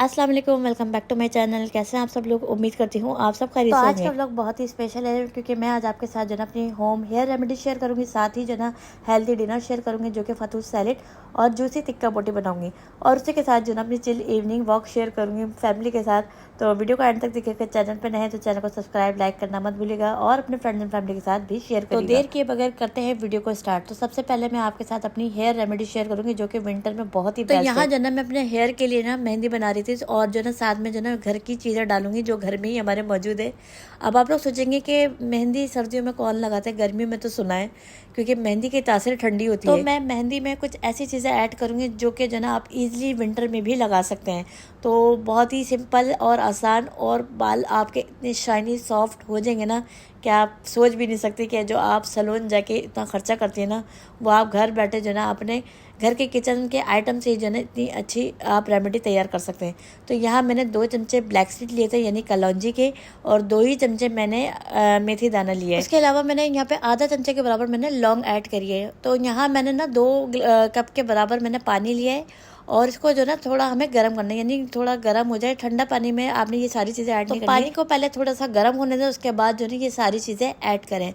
अस्सलाम वालेकुम, welcome back to my channel. कैसे हैं आप सब लोग? उम्मीद करती हूँ आप सब खैरियत से होंगे। तो आज का व्लॉग बहुत ही स्पेशल है क्योंकि मैं आज आपके साथ जो ना अपनी होम हेयर रेमेडी शेयर करूँगी, साथ ही जो ना हेल्दी डिनर शेयर करूँगी जो कि फतूश सैलेड और जूसी टिक्का बोटी बनाऊँगी, और उसी के साथ जो ना अपनी चिल इवनिंग वॉक शेयर करूँगी फैमिली के साथ। तो वीडियो को एंड तक देखिएगा। चैनल पर नए हैं तो चैनल को सब्सक्राइब लाइक करना मत भूलिएगा और अपने फ्रेंड्स एंड फैमिली के साथ भी शेयर करिएगा। तो देर किए बगैर करते हैं वीडियो को स्टार्ट। तो सबसे पहले मैं आपके साथ अपनी हेयर रेमेडी शेयर करूँगी जो कि विंटर में बहुत ही बेस्ट है। यहाँ जो ना मैं अपने हेयर के लिए ना मेहंदी बना रही थी और जो ना साथ में जो ना घर की चीज़ें डालूंगी जो घर में ही हमारे मौजूद है। अब आप लोग सोचेंगे कि मेहंदी सर्दियों में कौन लगाता है, गर्मियों में तो सुना है क्योंकि मेहंदी की तासीर ठंडी होती है। तो मैं मेहंदी में कुछ ऐसी चीज़ें ऐड करूँगी जो कि जो ना आप इजीली विंटर में भी लगा सकते हैं। तो बहुत ही सिंपल और आसान, और बाल आपके इतने शाइनी सॉफ्ट हो जाएंगे ना कि आप सोच भी नहीं सकते कि जो आप सैलून जाके इतना खर्चा करती है ना, वो आप घर बैठे जो ना अपने घर के किचन के आइटम से जो ना इतनी अच्छी आप रेमेडी तैयार कर सकते हैं। तो यहाँ मैंने 2 चमचे ब्लैक सीड लिए थे यानी कलौंजी के, और 2 ही चमचे मैंने मेथी दाना लिया है। उसके अलावा मैंने यहाँ पे आधा चमचे के बराबर मैंने लौंग ऐड करी है। तो यहाँ मैंने ना 2 कप के बराबर मैंने पानी लिया है और इसको जो ना थोड़ा हमें गर्म करना है, यानी थोड़ा गर्म हो जाए। ठंडा पानी में आपने ये सारी चीज़ें ऐड नहीं करनी है। पानी को पहले थोड़ा सा गर्म होने दें, उसके बाद जो ना ये सारी चीज़ें ऐड करें।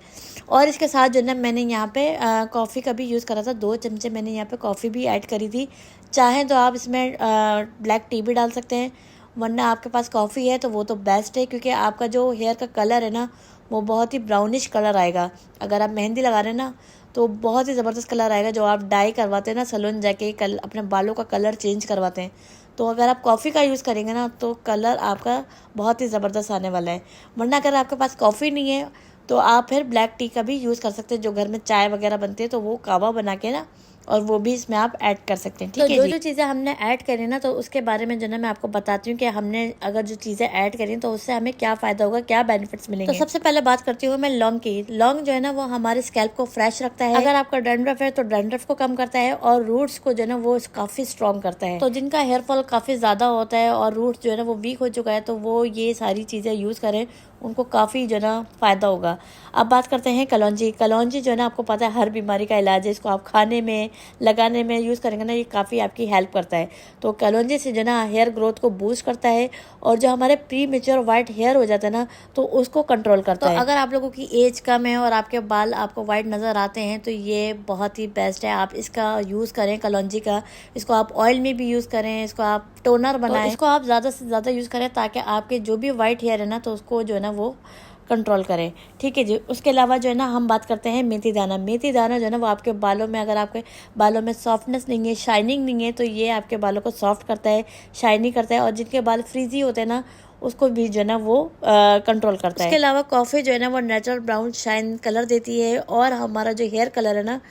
और इसके साथ जो ना मैंने यहाँ पे कॉफ़ी का भी यूज़ करा था। 2 चमचे मैंने यहाँ पे कॉफ़ी भी ऐड करी थी। चाहें तो आप इसमें ब्लैक टी भी डाल सकते हैं, वरना आपके पास कॉफ़ी है तो वो तो बेस्ट है क्योंकि आपका जो हेयर का कलर है ना वो बहुत ही ब्राउनिश कलर आएगा। अगर आप मेहंदी लगा रहे हैं ना तो बहुत ही ज़बरदस्त कलर आएगा। जो आप डाई करवाते हैं ना सैलून जाके अपने बालों का कलर चेंज करवाते हैं, तो अगर आप कॉफ़ी का यूज़ करेंगे ना तो कलर आपका बहुत ही ज़बरदस्त आने वाला है। वरना अगर आपके पास कॉफ़ी नहीं है तो आप फिर ब्लैक टी का भी यूज़ कर सकते हैं। जो घर में चाय वगैरह बनती है तो वो कावा बना के ना, और वो भी इसमें आप ऐड कर सकते हैं। ठीक है, जो चीज़ें हमने ऐड करी ना तो उसके बारे में जो ना मैं आपको बताती हूँ कि हमने अगर जो चीज़ें ऐड करी तो उससे हमें क्या फ़ायदा होगा, क्या बेनिफिट्स मिलेंगे। तो सबसे पहले बात करती हूँ मैं लौंग की। लौंग जो है ना वो हमारे स्कैल्प को फ्रेश रखता है। अगर आपका डैंड्रफ है तो डैंड्रफ को कम करता है, और रूट्स को जो है ना वो काफ़ी स्ट्रॉन्ग करता है। तो जिनका हेयर फॉल काफ़ी ज़्यादा होता है और रूट्स जो है ना वो वीक हो चुका है तो वो ये सारी चीज़ें यूज़ करें, उनको काफ़ी जो है ना फ़ायदा होगा। अब बात करते हैं कलौंजी। कलौंजी जो है ना आपको पता है हर बीमारी का इलाज है। इसको आप खाने में लगाने में यूज़ करेंगे ना ये काफ़ी आपकी हेल्प करता है। तो कलौंजी से जो ना हेयर ग्रोथ को बूस्ट करता है, और जो हमारे प्री मेच्योर वाइट हेयर हो जाता है ना तो उसको कंट्रोल करता है। तो अगर आप लोगों की एज कम है और आपके बाल आपको वाइट नज़र आते हैं तो ये बहुत ही बेस्ट है, आप इसका यूज़ करें कलौंजी का। इसको आप ऑयल में भी यूज़ करें, इसको आप टोनर बनाएं, तो इसको आप ज़्यादा से ज़्यादा यूज़ करें ताकि आपके जो भी वाइट हेयर है ना तो उसको जो है ना वो कंट्रोल करें। ठीक है जी। उसके अलावा जो है ना हम बात करते हैं मेथी दाना। मेथी दाना जो है ना वो आपके बालों में, अगर आपके बालों में सॉफ्टनेस नहीं है, शाइनिंग नहीं है, तो ये आपके बालों को सॉफ्ट करता है, शाइनी करता है, और जिनके बाल फ्रीजी होते हैं ना उसको भी जो है ना वो कंट्रोल करता है। इसके अलावा कॉफ़ी जो है ना वो नेचुरल ब्राउन शाइन कलर देती है, और हमारा जो हेयर कलर है ना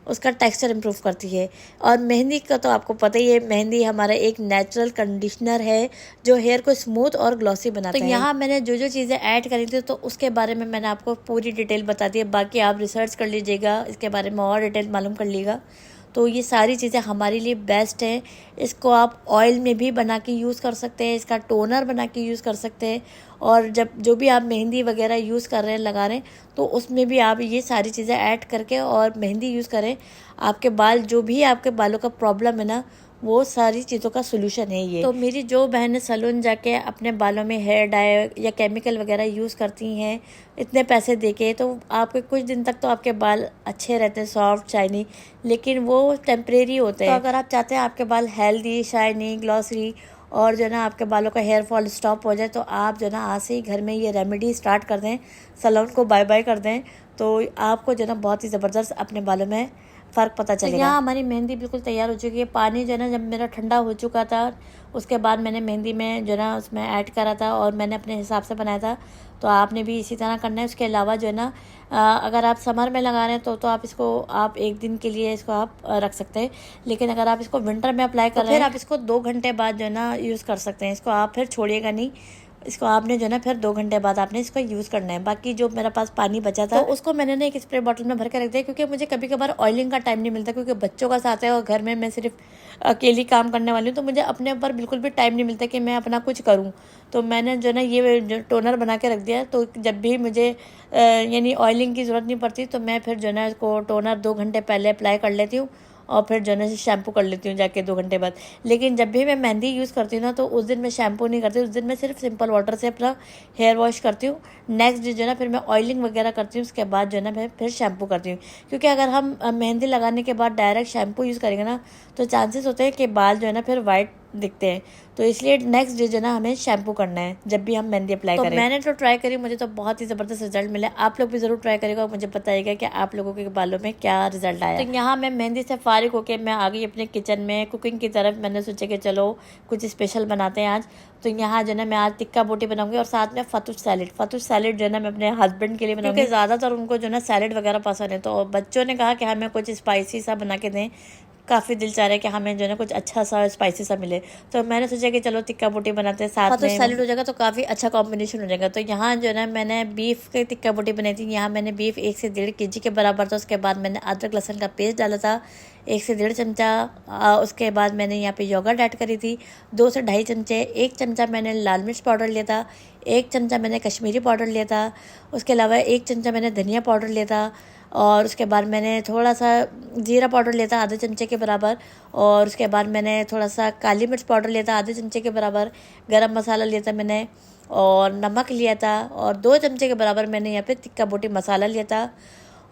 उसका टेक्सचर इम्प्रूव करती है। और मेहंदी का तो आपको पता ही है, मेहंदी हमारा एक नेचुरल कंडीशनर है जो हेयर को स्मूथ और ग्लॉसी बनाता है। तो यहाँ मैंने जो जो चीज़ें ऐड करी थी तो उसके बारे में मैंने आपको पूरी डिटेल बता दी है। बाकी आप रिसर्च कर लीजिएगा, इसके बारे में और डिटेल मालूम कर लीजिएगा। तो ये सारी चीज़ें हमारे लिए बेस्ट हैं। इसको आप ऑयल में भी बना के यूज़ कर सकते हैं, इसका टोनर बना के यूज़ कर सकते हैं, और जब जो भी आप मेहंदी वगैरह यूज़ कर रहे हैं, लगा रहे हैं, तो उसमें भी आप ये सारी चीज़ें ऐड करके और मेहंदी यूज़ करें। आपके बाल, जो भी आपके बालों का प्रॉब्लम है ना, वो सारी चीज़ों का सोल्यूशन है ये। तो मेरी जो बहनें सैलून जाके अपने बालों में हेयर डाई या केमिकल वगैरह यूज़ करती हैं इतने पैसे देके, तो आपके कुछ दिन तक तो आपके बाल अच्छे रहते हैं, सॉफ्ट शाइनी, लेकिन वो टेम्परेरी होते हैं। तो अगर आप चाहते हैं आपके बाल हेल्दी, शाइनी, ग्लॉसी, और जो ना आपके बालों का हेयर फॉल स्टॉप हो जाए, तो आप जो ना आज से ही घर में ये रेमेडी स्टार्ट कर दें, सैलून को बाय बाय कर दें, तो आपको जो ना बहुत ही ज़बरदस्त अपने बालों में फ़र्क पता चलेगा। तो यहाँ हमारी मेहंदी बिल्कुल तैयार हो चुकी है। पानी जो है ना जब मेरा ठंडा हो चुका था उसके बाद मैंने मेहंदी में जो ना उसमें ऐड करा था, और मैंने अपने हिसाब से बनाया था। तो आपने भी इसी तरह करना है। उसके अलावा जो है ना अगर आप समर में लगा रहे हैं तो आप इसको आप 1 दिन के लिए इसको आप रख सकते हैं, लेकिन अगर आप इसको विंटर में अप्लाई कर रहे हैं फिर आप इसको 2 घंटे बाद जो है ना यूज़ कर सकते हैं। इसको आप फिर छोड़िएगा नहीं, इसको आपने जो है ना फिर 2 घंटे बाद आपने इसको यूज़ करना है। बाकी जो मेरे पास पानी बचा था तो उसको मैंने ना एक स्प्रे बॉटल में भर के रख दिया, क्योंकि मुझे कभी कभार ऑयलिंग का टाइम नहीं मिलता, क्योंकि बच्चों का साथ है और घर में मैं सिर्फ अकेली काम करने वाली हूँ, तो मुझे अपने ऊपर बिल्कुल भी टाइम नहीं मिलता कि मैं अपना कुछ करूँ। तो मैंने जो ना ये टोनर बना के रख दिया, तो जब भी मुझे यानी ऑयलिंग की ज़रूरत नहीं पड़ती तो मैं फिर जो ना इसको टोनर 2 घंटे पहले अप्लाई कर लेती हूँ, और फिर जो है ना शैम्पू कर लेती हूँ जाके 2 घंटे बाद। लेकिन जब भी मैं मेहंदी यूज़ करती हूँ ना तो उस दिन मैं शैम्पू नहीं करती, उस दिन मैं सिर्फ सिंपल वाटर से अपना हेयर वॉश करती हूँ। नेक्स्ट डे जो है ना फिर मैं ऑयलिंग वगैरह करती हूँ, उसके बाद जो है ना मैं फिर शैम्पू करती हूँ। क्योंकि अगर हम मेहंदी लगाने के बाद डायरेक्ट शैम्पू यूज़ करेंगे ना तो चांसेस होते हैं कि बाल जो है ना फिर वाइट दिखते हैं। तो इसलिए नेक्स्ट डे जो है ना हमें शैम्पू करना है जब भी हम मेहंदी अप्लाई करें। मैंने तो ट्राई करी, मुझे तो बहुत ही ज़बरदस्त रिजल्ट मिला। आप लोग भी ज़रूर ट्राई करेगा और मुझे बताइएगा कि आप लोगों के बालों में क्या रिजल्ट आया। तो यहाँ मैं मेहंदी से फारिग होकर मैं आ गई अपने किचन में कुकिंग की तरफ। मैंने सोचा कि चलो कुछ स्पेशल बनाते हैं आज। तो यहाँ जो है ना मैं आज टिक्का बोटी बनाऊंगी और साथ में फतूश सैलेड जो है ना मैं अपने हस्बैंड के लिए बनाऊंगी, क्योंकि ज़्यादातर उनको जो है ना सैलेड वगैरह पसंद है। तो बच्चों ने कहा कि हमें कुछ स्पाइसी सा बना के दें, काफ़ी दिल चाह रहा है कि हमें जो है ना कुछ अच्छा सा स्पाइसी सा मिले। तो मैंने सोचा कि चलो टिक्का बोटी बनाते हैं, साथ में सैलेड हो जाएगा तो काफ़ी अच्छा कॉम्बिनेशन हो जाएगा। तो यहाँ जो है ना मैंने बीफ की टिक्का बोटी बनाई थी। यहाँ मैंने बीफ 1 से 1.5 kg के बराबर था। उसके बाद मैंने अदरक लहसुन का पेस्ट डाला था 1 से 1.5 चमचा। उसके बाद मैंने यहाँ पे योगर्ट ऐड करी थी 2 से 2.5 चमचे। 1 चमचा मैंने लाल मिर्च पाउडर लिया था, 1 चमचा मैंने कश्मीरी पाउडर लिया था, उसके अलावा 1 चमचा मैंने धनिया पाउडर लिया था, और उसके बाद मैंने थोड़ा सा जीरा पाउडर लिया था आधे चमचे के बराबर, और उसके बाद मैंने थोड़ा सा काली मिर्च पाउडर लिया था आधे चमचे के बराबर, गरम मसाला लिया था मैंने, और नमक लिया था, और 2 चमचे के बराबर मैंने यहाँ पे टिक्का बोटी मसाला लिया था,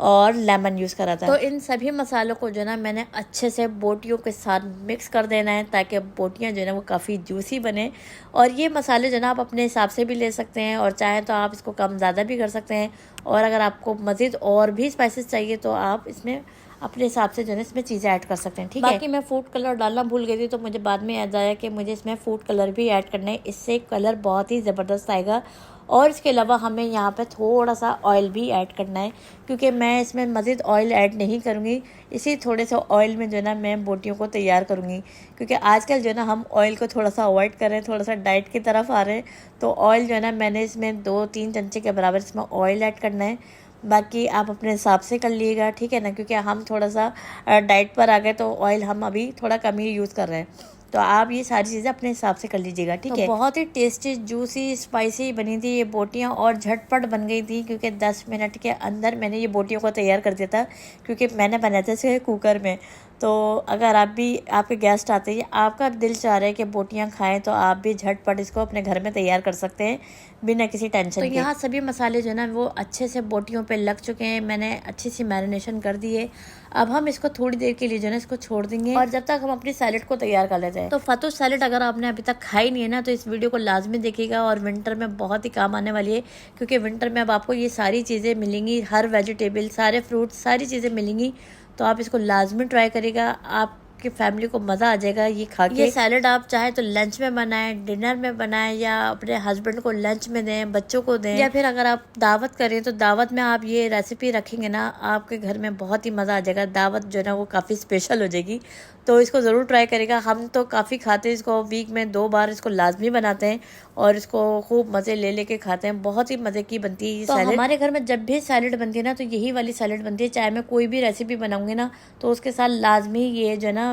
और लेमन यूज़ करा था। तो इन सभी मसालों को जो है ना मैंने अच्छे से बोटियों के साथ मिक्स कर देना है ताकि बोटियाँ जो है ना वो काफ़ी जूसी बने। और ये मसाले जो है ना आप अपने हिसाब से भी ले सकते हैं, और चाहें तो आप इसको कम ज़्यादा भी कर सकते हैं। और अगर आपको मज़ीद और भी स्पाइसेस चाहिए तो आप इसमें अपने हिसाब से जो है इसमें चीज़ें ऐड कर सकते हैं, ठीक है। बाकी मैं फूड कलर डालना भूल गई थी, तो मुझे बाद में याद आया कि मुझे इसमें फूड कलर भी ऐड करना है, इससे कलर बहुत ही ज़बरदस्त आएगा। और इसके अलावा हमें यहाँ पे थोड़ा सा ऑयल भी ऐड करना है, क्योंकि मैं इसमें मज़ीद ऑयल ऐड नहीं करूँगी। इसी थोड़े से ऑयल में जो है ना मैं बोटियों को तैयार करूँगी, क्योंकि आजकल जो है ना हम ऑयल को थोड़ा सा अवॉइड कर रहे हैं, थोड़ा सा डाइट की तरफ आ रहे हैं। तो ऑयल जो है ना मैंने इसमें 2-3 चमचे के बराबर इसमें ऑयल ऐड करना है। बाकी आप अपने हिसाब से कर लीजिएगा, ठीक है ना, क्योंकि हम थोड़ा सा डाइट पर आ गए तो ऑयल हम अभी थोड़ा कम ही यूज़ कर रहे हैं। तो आप ये सारी चीज़ें अपने हिसाब से कर लीजिएगा, ठीक है। बहुत ही टेस्टी जूसी स्पाइसी बनी थी ये बोटियाँ, और झटपट बन गई थी, क्योंकि 10 मिनट के अंदर मैंने ये बोटियों को तैयार कर दिया था, क्योंकि मैंने बनाया था इसे कुकर में। तो अगर आप भी, आपके गेस्ट आते हैं, आपका दिल चाह रहा है कि बोटियाँ खाएं, तो आप भी झटपट इसको अपने घर में तैयार कर सकते हैं बिना किसी टेंशन के। तो यहाँ सभी मसाले जो है ना वो अच्छे से बोटियों पे लग चुके हैं, मैंने अच्छी सी मैरिनेशन कर दी है। अब हम इसको थोड़ी देर के लिए जो है ना इसको छोड़ देंगे, और जब तक हम अपनी सैलेड को तैयार कर लेते हैं। तो फतूश सैलेड अगर आपने अभी तक खाई नहीं है ना तो इस वीडियो को लाजमी देखिएगा, और विंटर में बहुत ही काम आने वाली है, क्योंकि विंटर में अब आपको ये सारी चीज़ें मिलेंगी, हर वेजिटेबल, सारे फ्रूट, सारी चीज़ें मिलेंगी। तो आप इसको लाजमी ट्राई करिएगा, आपकी फैमिली को मज़ा आ जाएगा ये खा के। ये सैलेड आप चाहे तो लंच में बनाएं, डिनर में बनाएं, या अपने हस्बैंड को लंच में दें, बच्चों को दें, या फिर अगर आप दावत करें तो दावत में आप ये रेसिपी रखेंगे ना, आपके घर में बहुत ही मज़ा आ जाएगा। दावत जो है ना वो काफ़ी स्पेशल हो जाएगी। तो इसको ज़रूर ट्राई करेगा। हम तो काफ़ी खाते हैं इसको, वीक में 2 बार इसको लाजमी बनाते हैं, और इसको खूब मज़े ले लेके खाते हैं। बहुत ही मज़े की बनती है ये सैलेड। हमारे घर में जब भी सैलेड बनती है ना तो यही वाली सैलेड बनती है, चाहे मैं कोई भी रेसिपी बनाऊंगी ना तो उसके साथ लाजमी ये जो है ना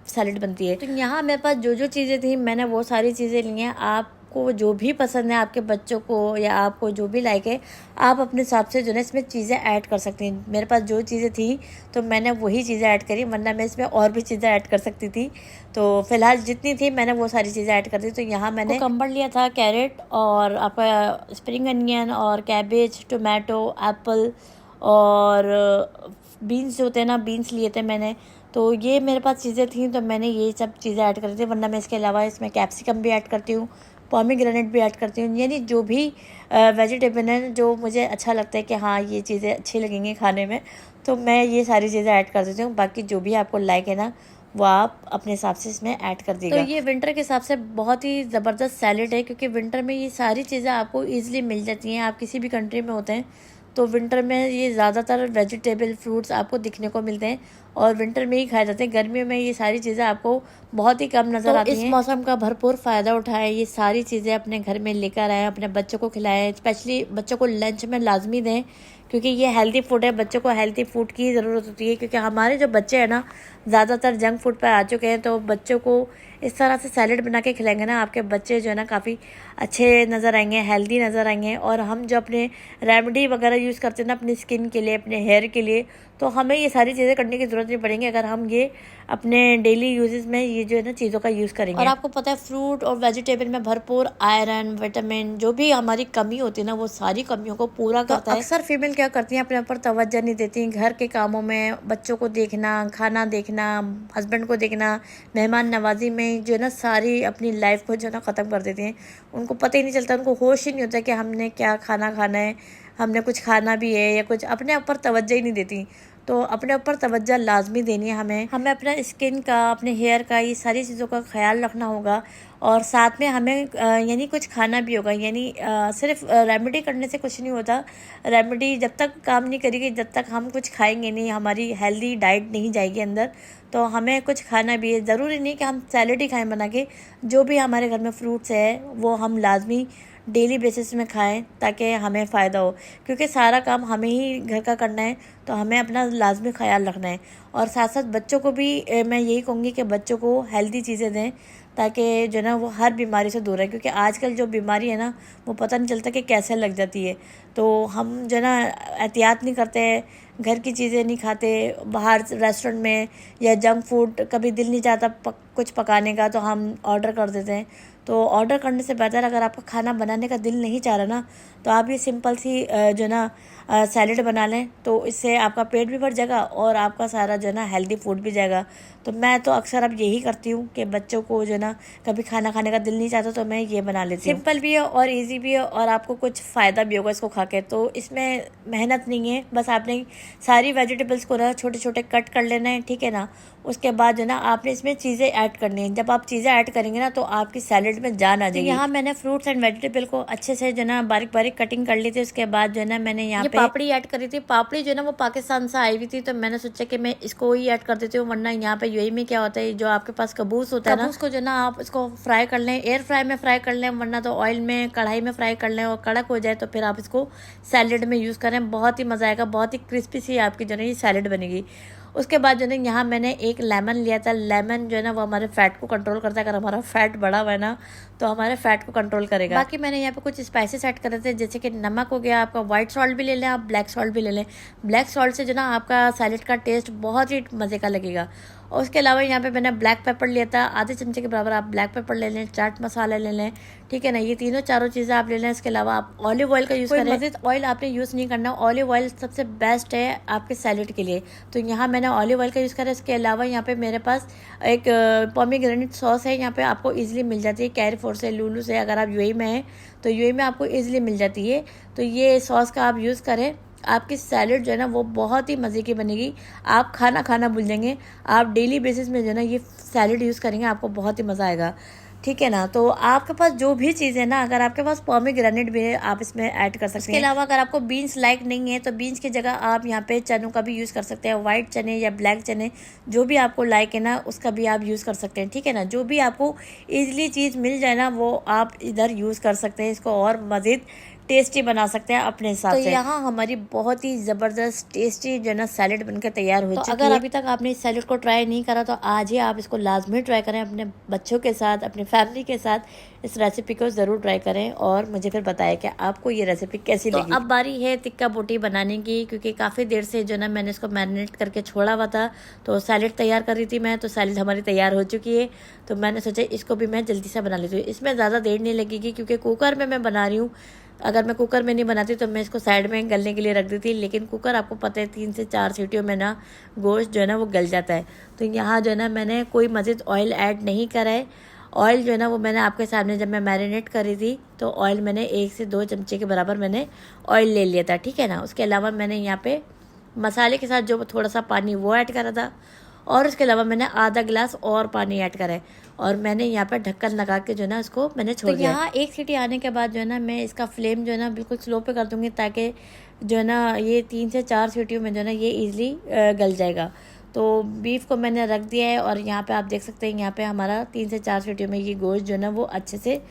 सैलेड बनती है। तो यहाँ मेरे पास जो जो चीज़ें थी मैंने वो सारी चीज़ें ली हैं। आपको जो भी पसंद है, आपके बच्चों को या आपको जो भी लाइक है, आप अपने हिसाब से जो है इसमें चीज़ें ऐड कर सकती हैं। मेरे पास जो चीज़ें थी तो मैंने वही चीज़ें ऐड करी, वरना मैं इसमें और भी चीज़ें ऐड कर सकती थी। तो फिलहाल जितनी थी मैंने वो सारी चीज़ें ऐड कर दी। तो यहाँ मैंने कम्बर लिया था, कैरेट, और आपका स्प्रिंग अनियन, और कैबेज, टोमेटो, एप्पल, और बीन्स जो होते हैं ना, बीन्स लिए थे मैंने। तो ये मेरे पास चीज़ें थी तो मैंने ये सब चीज़ें ऐड कर दी, वरना मैं इसके अलावा इसमें कैप्सिकम भी ऐड करती हूँ, पोमीग्रेनेट भी ऐड करती हूँ, यानी जो भी वेजिटेबल है जो मुझे अच्छा लगता है कि हाँ ये चीज़ें अच्छी लगेंगी खाने में, तो मैं ये सारी चीज़ें ऐड कर देती हूँ। बाकी जो भी आपको लाइक है ना वो आप अपने हिसाब से इसमें ऐड कर दीजिएगा। तो ये विंटर के हिसाब से बहुत ही ज़बरदस्त सैलेड है, क्योंकि विंटर में ये सारी चीज़ें आपको ईजिली मिल जाती हैं। आप किसी भी कंट्री में होते हैं तो विंटर में ये ज़्यादातर वेजिटेबल फ्रूट्स आपको दिखने को मिलते हैं, और विंटर में ही खाए जाते हैं। गर्मियों में ये सारी चीज़ें आपको बहुत ही कम नज़र आती हैं। इस मौसम का भरपूर फ़ायदा उठाएं, ये सारी चीज़ें अपने घर में लेकर आएँ, अपने बच्चों को खिलाएं। स्पेशली बच्चों को लंच में लाजमी दें, क्योंकि ये हेल्दी फूड है। बच्चों को हेल्दी फूड की ज़रूरत होती है, क्योंकि हमारे जो बच्चे हैं ना ज़्यादातर जंक फूड पर आ चुके हैं। तो बच्चों को इस तरह से सैलेड बना के खिलाएंगे ना, आपके बच्चे जो है ना काफ़ी अच्छे नज़र आएंगे, हेल्दी नज़र आएंगे। और हम जो अपने रेमेडी वगैरह यूज़ करते हैं ना अपनी स्किन के लिए, अपने हेयर के लिए, तो हमें ये सारी चीज़ें करने की ज़रूरत नहीं पड़ेंगी अगर हम ये अपने डेली यूजेस में ये जो है ना चीज़ों का यूज़ करेंगे। और आपको पता है फ्रूट और वेजिटेबल में भरपूर आयरन, विटामिन, जो भी हमारी कमी होती है ना वो सारी कमियों को पूरा करता है। अक्सर फीमेल क्या करती हैं, अपने ऊपर तवज्जो नहीं देती, घर के कामों में बच्चों को देखना, खाना देखना, हस्बैंड को देखना, मेहमान नवाजी में जो है ना सारी अपनी लाइफ को जो है ना ख़त्म कर देती हैं। उनको पता ही नहीं चलता, उनको होश ही नहीं होता कि हमने क्या खाना खाना है, हमने कुछ खाना भी है या कुछ, अपने ऊपर तवज्जो ही नहीं देती। तो अपने ऊपर तवज्जो लाजमी देनी है हमें अपना स्किन का, अपने हेयर का, ये सारी चीज़ों का ख्याल रखना होगा। और साथ में हमें यानी कुछ खाना भी होगा, यानी सिर्फ रेमेडी करने से कुछ नहीं होता। रेमेडी जब तक काम नहीं करेगी, जब तक हम कुछ खाएंगे नहीं, हमारी हेल्दी डाइट नहीं जाएगी अंदर, तो हमें कुछ खाना भी है। ज़रूरी नहीं कि हम सैलेड ही खाएं बना के, जो भी हमारे घर में फ्रूट्स है वो हम लाजमी डेली बेसिस में खाएं ताकि हमें फ़ायदा हो, क्योंकि सारा काम हमें ही घर का करना है, तो हमें अपना लाजमी ख्याल रखना है। और साथ साथ बच्चों को भी मैं यही कहूँगी कि बच्चों को हेल्दी चीज़ें दें ताकि जो ना वो हर बीमारी से दूर है, क्योंकि आजकल जो बीमारी है ना वो पता नहीं चलता कि कैसे लग जाती है। तो हम जो ना एहतियात नहीं करते, घर की चीज़ें नहीं खाते, बाहर रेस्टोरेंट में या जंक फूड कभी दिल नहीं चाहता कुछ पकाने का तो हम ऑर्डर कर देते हैं। तो ऑर्डर करने से बेहतर अगर आपका खाना बनाने का दिल नहीं चाह रहा ना, तो आप ये सिंपल सी जो ना सैलेड बना लें, तो इससे आपका पेट भी भर जाएगा और आपका सारा जो ना हेल्दी फूड भी जाएगा। तो मैं तो अक्सर अब यही करती हूँ कि बच्चों को जो ना कभी खाना खाने का दिल नहीं चाहता तो मैं ये बना लेती हूँ। सिंपल भी है और इजी भी है और आपको कुछ फ़ायदा भी होगा इसको खा के। तो इसमें मेहनत नहीं है, बस आपने सारी वेजिटेबल्स को ना छोटे छोटे कट कर लेना है, ठीक है ना। उसके बाद जो ना आपने इसमें चीज़ें ऐड करनी है। जब आप चीज़ें ऐड करेंगे ना तो आपकी सैलेड में जान आ जाएगी। यहाँ मैंने फ्रूट्स एंड वेजिटेबल को अच्छे से जो ना बारीक बारीक कटिंग कर ली थी। उसके बाद जो है ना मैंने यहाँ पे पापड़ी ऐड करी थी। पापड़ी जो है ना वो पाकिस्तान से आई हुई थी, तो मैंने सोचा कि मैं इसको ही ऐड कर देती हूँ, वरना यहाँ पे यूएई में क्या होता है, जो आपके पास कबूस होता है ना, उसको जो ना आप इसको फ्राई कर लें, एयर फ्राई में फ्राई कर लें, वरना तो ऑयल में कढ़ाई में फ्राई कर लें और कड़क हो जाए तो फिर आप इसको सैलेड में यूज़ करें। बहुत ही मज़ा आएगा, बहुत ही क्रिस्पी सी आपकी जो है ये सैलेड बनेगी। उसके बाद जो है यहाँ मैंने एक लेमन लिया था। लेमन जो है ना वो हमारे फैट को कंट्रोल करता है। अगर हमारा फैट बढ़ा हुआ है ना तो हमारे फैट को कंट्रोल करेगा। बाकी मैंने यहाँ पे कुछ स्पाइसेस ऐड करे थे, जैसे कि नमक हो गया, आपका व्हाइट सॉल्ट भी ले लें, आप ब्लैक सॉल्ट भी ले लें। ब्लैक सॉल्ट से जो ना आपका सैलेड का टेस्ट बहुत ही मज़े का लगेगा। और उसके अलावा यहाँ पे मैंने ब्लैक पेपर लिया था, आधे चमचे के बराबर आप ब्लैक पेपर ले लें, चाट मसाला ले लें, ठीक है ना। ये तीनों चारों चीज़ें आप ले लें। इसके अलावा आप ऑलिव ऑयल का यूज़ करें। मज़ीद ऑयल आपने यूज़ नहीं करना, ऑलिव ऑयल सबसे बेस्ट है आपके सैलेड के लिए। तो यहाँ मैंने ऑलिव ऑयल का यूज़ करा। इसके अलावा यहाँ पे मेरे पास एक पोमीग्रेनेट सॉस है, यहाँ पे आपको ईजिली मिल जाती है कैरीफोर से, लुलु से। अगर आप यूएई में हैं तो यूएई में आपको ईजिली मिल जाती है। तो ये सॉस का आप यूज़ करें, आपकी सैलेड जो है ना वो बहुत ही मज़े की बनेगी। आप खाना खाना भूल जाएंगे। आप डेली बेसिस में जो है ना ये सैलेड यूज़ करेंगे, आपको बहुत ही मज़ा आएगा, ठीक है ना। तो आपके पास जो भी चीज़ है ना, अगर आपके पास पोमीग्रेनेट भी है आप इसमें ऐड कर सकते हैं। इसके अलावा अगर आपको बीन्स लाइक नहीं है तो बीन्स की जगह आप यहाँ पे चनों का भी यूज़ कर सकते हैं। वाइट चने या ब्लैक चने, जो भी आपको लाइक है ना उसका भी आप यूज़ कर सकते हैं, ठीक है ना। जो भी आपको ईजिली चीज़ मिल जाए ना वो आप इधर यूज़ कर सकते हैं, इसको और मज़ीद टेस्टी बना सकते हैं अपने हिसाब से। तो यहाँ हमारी बहुत ही ज़बरदस्त टेस्टी जो है ना सैलेड बनकर तैयार हो चुकी है। अगर अभी तक आपने इस सैलेड को ट्राई नहीं करा तो आज ही आप इसको लाजमी ट्राई करें, अपने बच्चों के साथ, अपने फैमिली के साथ इस रेसिपी को ज़रूर ट्राई करें और मुझे फिर बताएं कि आपको ये रेसिपी कैसी लगी। अब बारी है टिक्का बोटी बनाने की, क्योंकि काफ़ी देर से जो ना मैंने इसको मैरिनेट करके छोड़ा हुआ था। तो सैलेड तैयार कर रही थी मैं, तो सैलेड हमारी तैयार हो चुकी है। तो मैंने सोचा इसको भी मैं जल्दी से बना लेती हूँ। इसमें ज़्यादा देर नहीं लगेगी क्योंकि कुकर में मैं बना रही हूँ। अगर मैं कुकर में नहीं बनाती तो मैं इसको साइड में गलने के लिए रख देती, लेकिन कुकर आपको पता है 3 से 4 सीटियों में ना गोश्त जो है ना वो गल जाता है। तो यहाँ जो है ना मैंने कोई मज़ीद ऑयल ऐड नहीं करा है। ऑयल जो है ना वो मैंने आपके सामने जब मैं मैरिनेट करी थी तो ऑयल मैंने 1 से 2 चमचे के बराबर मैंने ऑयल ले लिया था, ठीक है ना। उसके अलावा मैंने यहाँ पे मसाले के साथ जो थोड़ा सा पानी वो ऐड करा था और उसके अलावा मैंने आधा गिलास और पानी ऐड करा है और मैंने यहाँ पर ढक्कन लगा के जो है ना इसको मैंने छोड़ दिया। यहाँ 1 सीटी आने के बाद जो है ना मैं इसका फ्लेम जो है ना बिल्कुल स्लो पे कर दूँगी, ताकि जो है ना ये 3 से 4 सीटियों में जो है ना ये ईज़िली गल जाएगा। तो बीफ को मैंने रख दिया है और यहाँ पे आप देख सकते हैं यहाँ पे हमारा 3 से 4 सीटियों में ये गोश्त जो है ना वो अच्छे से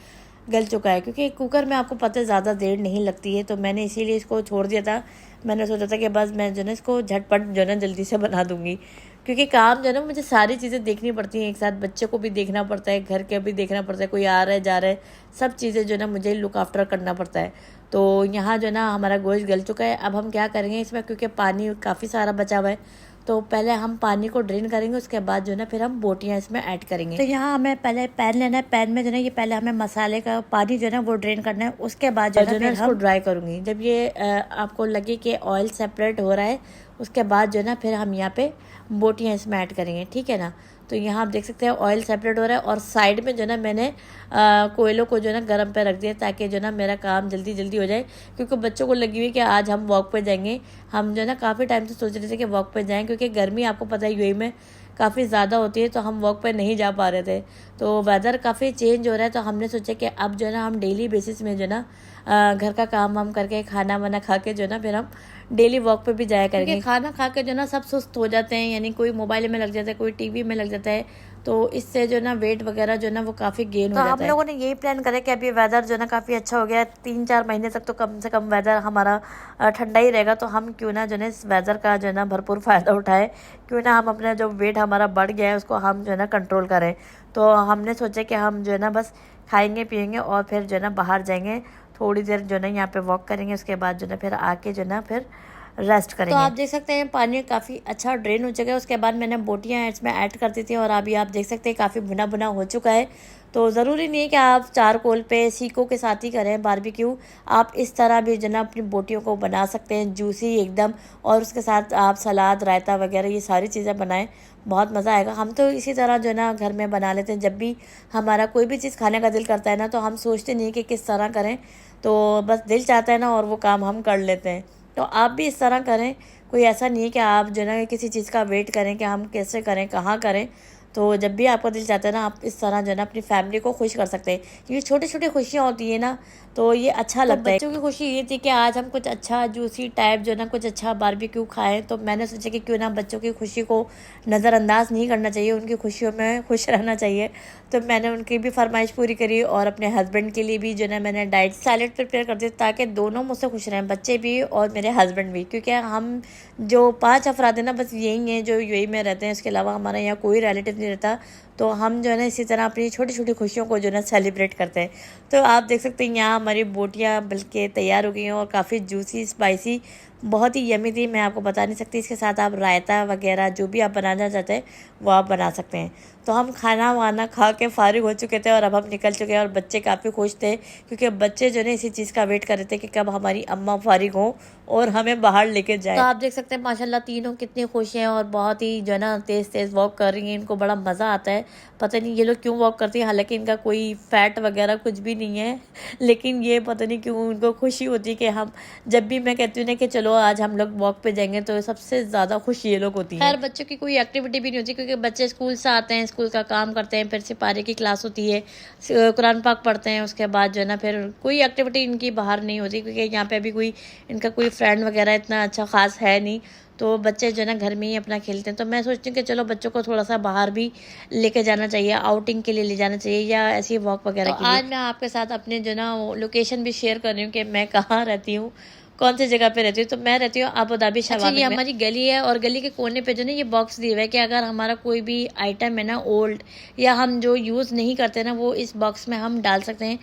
गल चुका है, क्योंकि कुकर में आपको पता है ज़्यादा देर नहीं लगती है। तो मैंने इसीलिए इसको छोड़ दिया था। मैंने सोचा था कि बस मैं जो है इसको झटपट जो है ना जल्दी से बना दूँगी। क्योंकि काम जो है ना मुझे सारी चीज़ें देखनी पड़ती हैं एक साथ, बच्चे को भी देखना पड़ता है, घर के भी देखना पड़ता है, कोई आ रहा है जा रहा है, सब चीज़ें जो है ना मुझे लुक आफ्टर करना पड़ता है। तो यहाँ जो है ना हमारा गोश्त गल चुका है। अब हम क्या करेंगे इसमें, क्योंकि पानी काफ़ी सारा बचा हुआ है, तो पहले हम पानी को ड्रेन करेंगे, उसके बाद जो है ना फिर हम बोटियाँ इसमें ऐड करेंगे। तो यहाँ हमें पहले पैन लेना है, पैन में जो है ना ये पहले हमें मसाले का पानी जो है ना वो ड्रेन करना है, उसके बाद जो है ना इसको ड्राई करूँगी। जब ये आपको लगे कि ऑयल सेपरेट हो रहा है, उसके बाद जो है ना फिर हम यहाँ पे बोटियाँ इसमें ऐड करेंगे, ठीक है ना। तो यहाँ आप देख सकते हैं ऑयल सेपरेट हो रहा है, और साइड में जो है ना मैंने कोयलों को जो है ना गर्म पे रख दिया, ताकि जो है ना मेरा काम जल्दी जल्दी हो जाए। क्योंकि बच्चों को लगी हुई कि आज हम वॉक पे जाएंगे। हम जो है ना काफ़ी टाइम से सोच रहे थे कि वॉक पे जाएं, क्योंकि गर्मी आपको पता है यूएई में काफ़ी ज़्यादा होती है, तो हम वॉक पे नहीं जा पा रहे थे। तो वेदर काफ़ी चेंज हो रहा है, तो हमने सोचा कि अब जो है ना हम डेली बेसिस में जो है ना घर का काम वाम करके खाना वाना खा के जो है ना फिर हम डेली वॉक पे भी जाया करेंगे। खाना खा के जो ना सब सुस्त हो जाते हैं, यानी कोई मोबाइल में लग जाता है, कोई टीवी में लग जाता है, तो इससे जो ना वेट वगैरह जो ना वो काफ़ी गेन हो जाता है। तो हम लोगों ने यही प्लान करा कि अभी वेदर जो ना काफ़ी अच्छा हो गया है, 3-4 महीने तक तो कम से कम वेदर हमारा ठंडा ही रहेगा। तो हम क्यों ना जो है इस वेदर का जो है ना भरपूर फ़ायदा उठाए, क्यों ना हम अपना जो वेट हमारा बढ़ गया है उसको हम जो है ना कंट्रोल करें। तो हमने सोचा कि हम जो है ना बस खाएंगे पिएंगे और फिर जो है ना बाहर जाएंगे, थोड़ी देर जो है ना यहाँ पे वॉक करेंगे, उसके बाद जो है ना फिर आके जो है ना फिर रेस्ट करेंगे। तो आप देख सकते हैं पानी काफ़ी अच्छा ड्रेन हो चुका है। उसके बाद मैंने बोटियाँ इसमें ऐड कर दी थी, और अभी आप देख सकते हैं काफ़ी भुना भुना हो चुका है। तो ज़रूरी नहीं है कि आप चारकोल पे सीकों के साथ ही करें बारबेक्यू, आप इस तरह भी जो ना अपनी बोटियों को बना सकते हैं जूसी एकदम, और उसके साथ आप सलाद रायता वगैरह ये सारी चीज़ें बनाएं, बहुत मज़ा आएगा। हम तो इसी तरह जो ना घर में बना लेते हैं, जब भी हमारा कोई भी चीज़ खाने का दिल करता है ना, तो हम सोचते नहीं कि किस तरह करें, तो बस दिल चाहता है ना और वो काम हम कर लेते हैं। तो आप भी इस तरह करें, कोई ऐसा नहीं है कि आप जो ना किसी चीज़ का वेट करें कि हम कैसे करें, कहाँ करें। तो जब भी आपका दिल चाहता है ना, आप इस तरह जो है ना अपनी फैमिली को खुश कर सकते हैं। ये छोटी छोटी खुशियाँ होती है ना, तो ये अच्छा लगता है। बच्चों की खुशी ये थी कि आज हम कुछ अच्छा जूसी टाइप जो ना कुछ अच्छा बारबेक्यू खाएं, तो मैंने सोचा कि क्यों ना बच्चों की खुशी को नज़रअंदाज नहीं करना चाहिए, उनकी खुशियों में खुश रहना चाहिए। तो मैंने उनकी भी फरमाइश पूरी करी, और अपने हस्बैंड के लिए भी जो ना मैंने डाइट सैलेड प्रिपेयर कर दिया, ताकि दोनों मुझसे खुश रहें, बच्चे भी और मेरे हस्बैंड भी। क्योंकि हम जो 5 अफराद हैं ना, बस यही हैं जो यूएई में रहते हैं, इसके अलावा हमारा यहाँ कोई रिलेटिव नहीं रहता। तो हम जो है ना इसी तरह अपनी छोटी छोटी खुशियों को जो है ना सेलिब्रेट करते हैं। तो आप देख सकते हैं यहाँ हमारी बोटियाँ बल्कि तैयार हो गई हैं, और काफ़ी जूसी स्पाइसी बहुत ही यमी थी, मैं आपको बता नहीं सकती। इसके साथ आप रायता वगैरह जो भी आप बनाना चाहते हैं वो आप बना सकते हैं। तो हम खाना वाना खा के फारिग हो चुके थे, और अब हम निकल चुके हैं, और बच्चे काफ़ी खुश थे, क्योंकि बच्चे जो है इसी चीज़ का वेट कर रहे थे कि कब हमारी अम्मा फारिग हो और हमें बाहर लेके जाए। तो आप देख सकते हैं माशाल्लाह तीनों कितनी खुश हैं, और बहुत ही जो है ना तेज़ तेज़ वॉक कर रही हैं, इनको बड़ा मज़ा आता है। पता नहीं ये लोग क्यों वॉक करती हैं, हालांकि इनका कोई फैट वगैरह कुछ भी नहीं है, लेकिन ये पता नहीं क्यों उनको खुशी होती है कि हम, जब भी मैं कहती हूँ ना कि चलो आज हम लोग वॉक पे जाएंगे, तो सबसे ज़्यादा खुश ये लोग होती हैं। खैर बच्चों की कोई एक्टिविटी भी नहीं होती, क्योंकि बच्चे स्कूल से आते हैं, स्कूल का काम करते हैं, फिर सिपारे की क्लास होती है, कुरान पाक पढ़ते हैं, उसके बाद जो है ना फिर कोई एक्टिविटी इनकी बाहर नहीं होती, क्योंकि यहाँ पे अभी कोई इनका कोई फ्रेंड वगैरह इतना अच्छा खास है नहीं। तो बच्चे जो है ना घर में ही अपना खेलते हैं। तो मैं सोचती हूँ कि चलो बच्चों को थोड़ा सा बाहर भी लेके जाना चाहिए, आउटिंग के लिए ले जाना चाहिए, या ऐसी वॉक वगैरह के लिए। आज मैं आपके साथ अपने जो ना लोकेशन भी शेयर कर रही हूँ कि मैं कहाँ रहती हूँ, कौन सी जगह पे रहती हूँ। तो मैं रहती हूँ अबू धाबी शवाब में। ये हमारी गली है, और गली के कोने पे जो ना ये बॉक्स दिया हुआ है कि अगर हमारा कोई भी आइटम है ना ओल्ड, या हम जो यूज़ नहीं करते ना, वो इस बॉक्स में हम डाल सकते हैं।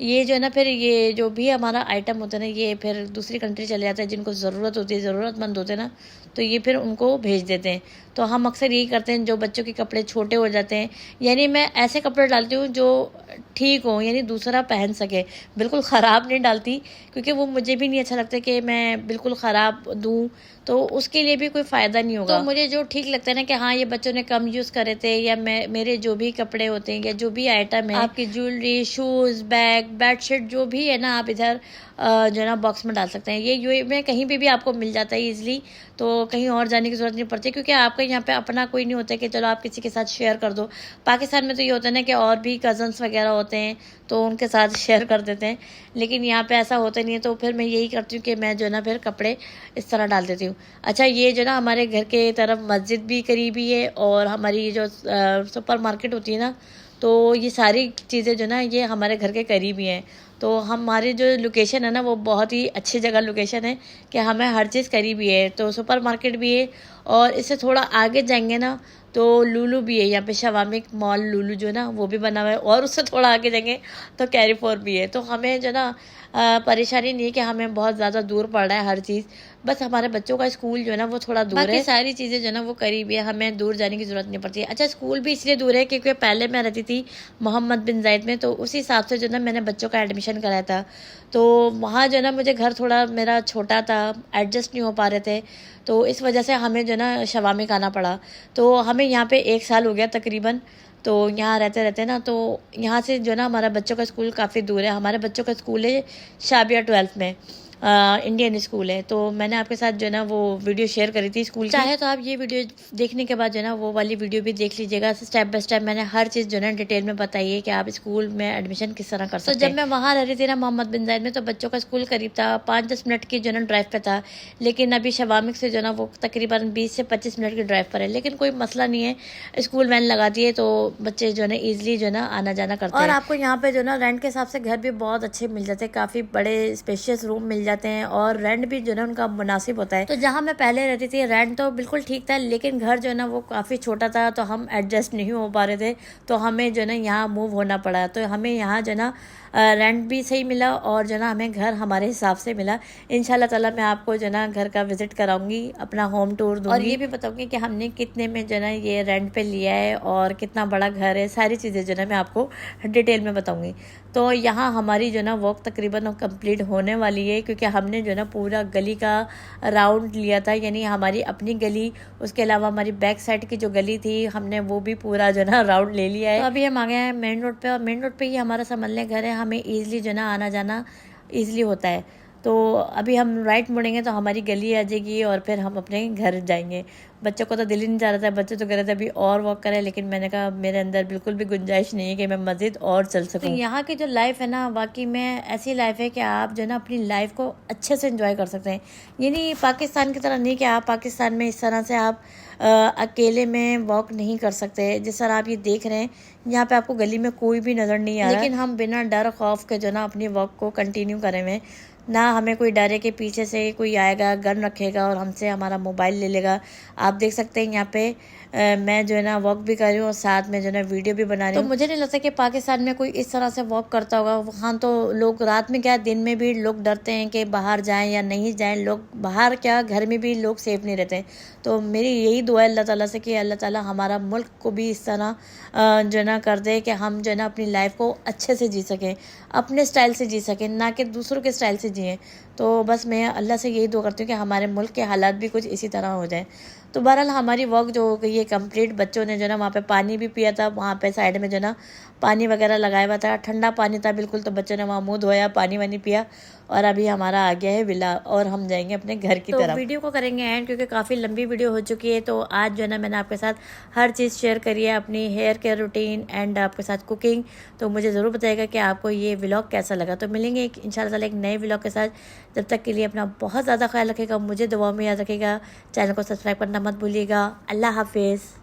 ये जो है ना फिर ये जो भी हमारा आइटम होता है ना, ये फिर दूसरी कंट्री चले जाता है, जिनको ज़रूरत होती है, ज़रूरतमंद होते हैं ना, तो ये फिर उनको भेज देते हैं। तो हम अक्सर यही करते हैं, जो बच्चों के कपड़े छोटे हो जाते हैं, यानी मैं ऐसे कपड़े डालती हूँ जो ठीक हो, यानी दूसरा पहन सके, बिल्कुल ख़राब नहीं डालती, क्योंकि वो मुझे भी नहीं अच्छा लगता कि मैं बिल्कुल ख़राब दूँ, तो उसके लिए भी कोई फ़ायदा नहीं होगा। तो मुझे जो ठीक लगता है ना कि हाँ ये बच्चों ने कम यूज़ करे थे, या मेरे जो भी कपड़े होते हैं, या जो भी आइटम है, आपकी ज्वेलरी, शूज़, बैग, बेडशीट जो भी है ना, आप इधर जो है ना बॉक्स में डाल सकते हैं। ये यूएई में कहीं भी आपको मिल जाता है ईजिली, तो कहीं और जाने की ज़रूरत नहीं पड़ती, क्योंकि आपका यहाँ पे अपना कोई नहीं होता कि चलो आप किसी के साथ शेयर कर दो। पाकिस्तान में तो ये होता है ना कि और भी कज़न्स वगैरह होते हैं, तो उनके साथ शेयर कर देते हैं, लेकिन यहाँ पे ऐसा होता नहीं है। तो फिर मैं यही करती हूँ कि मैं जो है ना फिर कपड़े इस तरह डाल देती हूँ। अच्छा, ये जो ना हमारे घर के तरफ मस्जिद भी करीबी है, और हमारी जो सुपर मार्केट होती है ना, तो ये सारी चीज़ें जो ना ये हमारे घर के करीब ही हैं। तो हमारी जो लोकेशन है ना वो बहुत ही अच्छी जगह लोकेशन है कि हमें हर चीज़ करीब ही है। तो सुपर मार्केट भी है और इससे थोड़ा आगे जाएंगे ना तो लुलु भी है, यहाँ पे शवामिक मॉल लुलु जो है ना वो भी बना हुआ है, और उससे थोड़ा आगे जाएंगे तो कैरीफोर भी है। तो हमें जो ना परेशानी नहीं है कि हमें बहुत ज़्यादा दूर पड़ रहा है हर चीज़, बस हमारे बच्चों का स्कूल जो है ना वो थोड़ा दूर है, सारी चीज़ें जो है ना वो करीब है, हमें दूर जाने की ज़रूरत नहीं पड़ती है। अच्छा, स्कूल भी इसलिए दूर है क्योंकि पहले मैं रहती थी मोहम्मद बिन जायद में, तो उसी हिसाब से जो ना मैंने बच्चों का एडमिशन कराया था। तो वहाँ जो ना मुझे घर थोड़ा मेरा छोटा था, एडजस्ट नहीं हो पा रहे थे, तो इस वजह से हमें जो ना शवामिक आना पड़ा। तो हमें यहाँ पे 1 साल हो गया तकरीबन, तो यहाँ रहते रहते ना तो यहाँ से जो ना हमारा बच्चों का स्कूल काफ़ी दूर है। हमारे बच्चों का स्कूल है शाबिया 12th में, इंडियन स्कूल है। तो मैंने आपके साथ जो है ना वो वीडियो शेयर करी थी स्कूल की। चाहे तो आप ये वीडियो देखने के बाद जो है ना वो वाली वीडियो भी देख लीजिएगा। स्टेप बाय स्टेप मैंने हर चीज़ जो है ना डिटेल में बताई है कि आप स्कूल में एडमिशन किस तरह कर सकते हैं। तो जब मैं वहाँ रह रही थी ना मोहम्मद बिन जायद में, तो बच्चों का स्कूल करीब था 5-10 मिनट की जो है ना ड्राइव पे था, लेकिन अभी शवामिक से जो है ना वो तकरीबन 20 से 25 मिनट की ड्राइव पर है। लेकिन कोई मसला नहीं है, स्कूल वैन लगा दिए तो बच्चे जो है ना ईजिली जो है ना आना जाना करते हैं। और आपको यहाँ पे जो ना रेंट के हिसाब से घर भी बहुत अच्छे मिल जाते हैं, काफ़ी बड़े स्पेशियस रूम मिल जाते हैं और रेंट भी जो है उनका मुनासिब होता है। तो जहाँ मैं पहले रहती थी रेंट तो बिल्कुल ठीक था, लेकिन घर जो है ना वो काफ़ी छोटा था, तो हम एडजस्ट नहीं हो पा रहे थे, तो हमें जो है ना यहाँ मूव होना पड़ा। तो हमें यहाँ जो है ना रेंट भी सही मिला और जो है ना हमें घर हमारे हिसाब से मिला। इंशाल्लाह ताला मैं आपको जो है ना घर का विजिट कराऊंगी, अपना होम टूर दूंगी और ये भी बताऊंगी कि हमने कितने में जो है ना ये रेंट पे लिया है और कितना बड़ा घर है, सारी चीज़ें जो है ना मैं आपको डिटेल में बताऊंगी। तो यहाँ हमारी जो है ना वॉक तकरीबन कंप्लीट होने वाली है, क्योंकि हमने जो है ना पूरा गली का राउंड लिया था, यानी हमारी अपनी गली, उसके अलावा हमारी बैक साइड की जो गली थी हमने वो भी पूरा जो है ना राउंड ले लिया है। तो अभी हम आ गए हैं मेन रोड पे, और मेन रोड पे ही हमारा समझ लें घर है, हमें ईजिली जो है ना आना जाना ईजिली होता है। तो अभी हम राइट मुड़ेंगे तो हमारी गली आ जाएगी और फिर हम अपने घर जाएंगे। बच्चों को तो दिल ही नहीं चाह रहा था, बच्चे तो कह रहे थे अभी और वॉक करें, लेकिन मैंने कहा मेरे अंदर बिल्कुल भी गुंजाइश नहीं है कि मैं मज़ीद और चल सकूं। तो यहाँ की जो लाइफ है ना वाकई में ऐसी लाइफ है कि आप जो है ना अपनी लाइफ को अच्छे से एंजॉय कर सकते हैं। यानी पाकिस्तान की तरह नहीं कि आप पाकिस्तान में इस तरह से आप अकेले में वॉक नहीं कर सकते। जिस तरह आप ये देख रहे हैं यहाँ पे आपको गली में कोई भी नज़र नहीं आ रहा, लेकिन हम बिना डर खौफ के जो ना अपनी वॉक को कंटिन्यू करें हुए, ना हमें कोई डरे कि पीछे से कोई आएगा गन रखेगा और हमसे हमारा मोबाइल ले लेगा। आप देख सकते हैं यहाँ पे मैं जो है ना वॉक भी कर रही हूँ और साथ में जो है ना वीडियो भी बना रही हूँ। तो मुझे नहीं लगता कि पाकिस्तान में कोई इस तरह से वॉक करता होगा। वहाँ तो लोग रात में क्या दिन में भी लोग डरते हैं कि बाहर जाएं या नहीं जाएं, लोग बाहर क्या घर में भी लोग सेफ नहीं रहते। तो मेरी यही दुआ है अल्लाह ताला से कि अल्लाह ताला हमारा मुल्क को भी इस तरह जो है ना कर दे कि हम जो है ना अपनी लाइफ को अच्छे से जी सकें, अपने स्टाइल से जी सकें, ना कि दूसरों के स्टाइल से जिए। तो बस मैं अल्लाह से यही दुआ करती हूँ कि हमारे मुल्क के हालात भी कुछ इसी तरह हो जाए। तो बहरहाल हमारी वॉक जो हो गई है कंप्लीट। बच्चों ने जो ना वहाँ पे पानी भी पिया था, वहाँ पे साइड में जो ना पानी वगैरह लगाया हुआ था, ठंडा पानी था बिल्कुल, तो बच्चों ने वहाँ मुँह धोया, पानी वानी पिया, और अभी हमारा आ गया है विला और हम जाएंगे अपने घर की तरफ। वीडियो को करेंगे एंड, क्योंकि काफ़ी लंबी वीडियो हो चुकी है। तो आज जो है ना मैंने आपके साथ हर चीज़ शेयर करी है, अपनी हेयर केयर रूटीन एंड आपके साथ कुकिंग। तो मुझे ज़रूर बताइएगा कि आपको ये व्लॉग कैसा लगा। तो मिलेंगे इंशाल्लाह एक नए व्लॉग के साथ। जब तक के लिए अपना बहुत ज़्यादा ख्याल रखिएगा, मुझे दुआ में याद रखिएगा, चैनल को सब्सक्राइब करना मत भूलिएगा। अल्लाह हाफिज़।